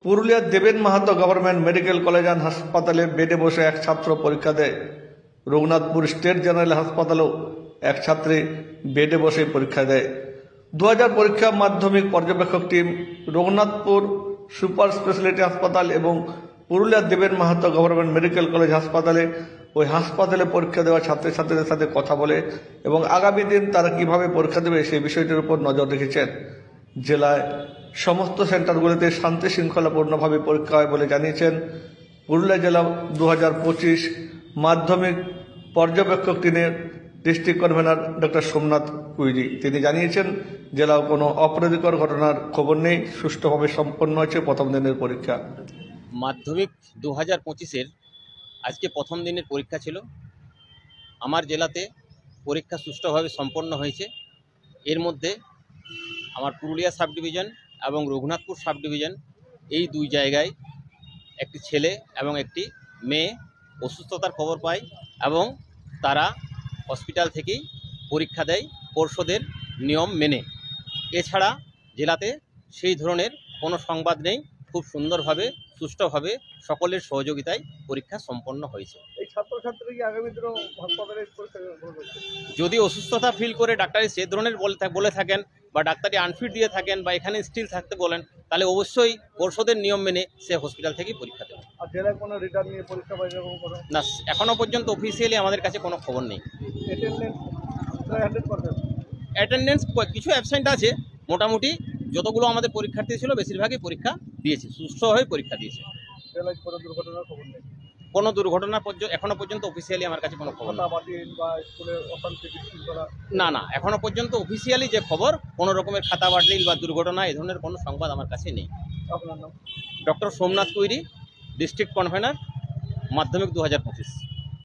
পুরুলিয়ার দেবেন Mahato government medical college and হাসপাতালে বেডে বসে এক ছাত্র পরীক্ষা দেয়। রঘুনাথপুর স্টেট জেনারেল হাসপাতালেও এক ছাত্রী বেডে বসে পরীক্ষা দেয়। 2000 পরীক্ষা মাধ্যমিক পর্যবেক্ষক টিম রঘুনাথপুর সুপার স্পেশালিটি হাসপাতাল এবং পুরুলিয়ার দেবেন মাহাতো গভর্নমেন্ট মেডিকেল কলেজ হাসপাতালে ওই হাসপাতালে পরীক্ষা দেওয়া ছাত্রছাত্রীদের সাথে কথা বলে এবং আগামী দিন তারা কিভাবে পরীক্ষা দেবে সেই বিষয়টির উপর নজর রেখেছেন। জেলায় সমস্ত সেন্টারগুলিতে শান্তি শৃঙ্খলাপূর্ণভাবে পরীক্ষা হয় বলে জানিয়েছেন পুরুলিয়া জেলা 2025 মাধ্যমিক পর্যবেক্ষক টিমের district convener doctor Somnath query. তিনি জানিয়েছেন জেলায় কোনো অপ্রীতিকর ঘটনার খবর নেই, সুষ্ঠুভাবে সম্পন্ন হয়েছে প্রথম দিনের পরীক্ষা। মাধ্যমিক 2025-এর আজকে প্রথম দিনের পরীক্ষা ছিল। আমার জেলাতে পরীক্ষা সুষ্ঠুভাবে সম্পন্ন হয়েছে। এর মধ্যে আমার পুরুলিয়া সাব ডিভিশন এবং রঘুনাথপুর সাব ডিভিশন এই দুই জায়গায় একটি ছেলে এবং একটি মেয়ে অসুস্থতার খবর পায় এবং তারা হসপিটাল থেকেই পরীক্ষা দেয় পর্ষদের নিয়ম মেনে। এছাড়া জেলাতে সেই ধরনের কোনো সংবাদ নেই। খুব সুন্দরভাবে সুষ্ঠুভাবে সকলের সহযোগিতায় পরীক্ষা সম্পন্ন হয়েছে। এই ছাত্রছাত্রী কি আগামী দিনে হাসপাতালে পরীক্ষা যদি অসুস্থতা ফিল করে ডাক্তারি সে ধরনের বলে থাকেন বা ডাক্তারি আনফিট দিয়ে থাকেন বা এখানে স্টিল থাকতে বলেন, তাহলে অবশ্যই পর্ষদের নিয়ম মেনে সে হসপিটাল থেকেই পরীক্ষা দেবে। আর জেলায় কোনো রিটার্ন নিয়ে পরীক্ষা পাই না, এখনো পর্যন্ত অফিসিয়ালি আমাদের কাছে কোনো খবর নেই। অ্যাটেন্ডেন্স কিছু অ্যাবসেন্ট আছে, মোটামুটি যতগুলো আমাদের পরীক্ষার্থী ছিল বেশিরভাগই পরীক্ষা দিয়েছে, সুষ্ঠুভাবে পরীক্ষা দিয়েছে। জেলায় কোনো দুর্ঘটনার খবর নেই। কোনো দুর্ঘটনা এখনো পর্যন্ত অফিসিয়ালি আমার কাছে কোনো খবর না, এখনো পর্যন্ত অফিসিয়ালি যে খবর কোনো রকমের খাতা বাতিল বা দুর্ঘটনা এ ধরনের কোনো সংবাদ আমার কাছে নেই। আপনার নাম? Doctor Somnath query, district convener, মাধ্যমিক 2025।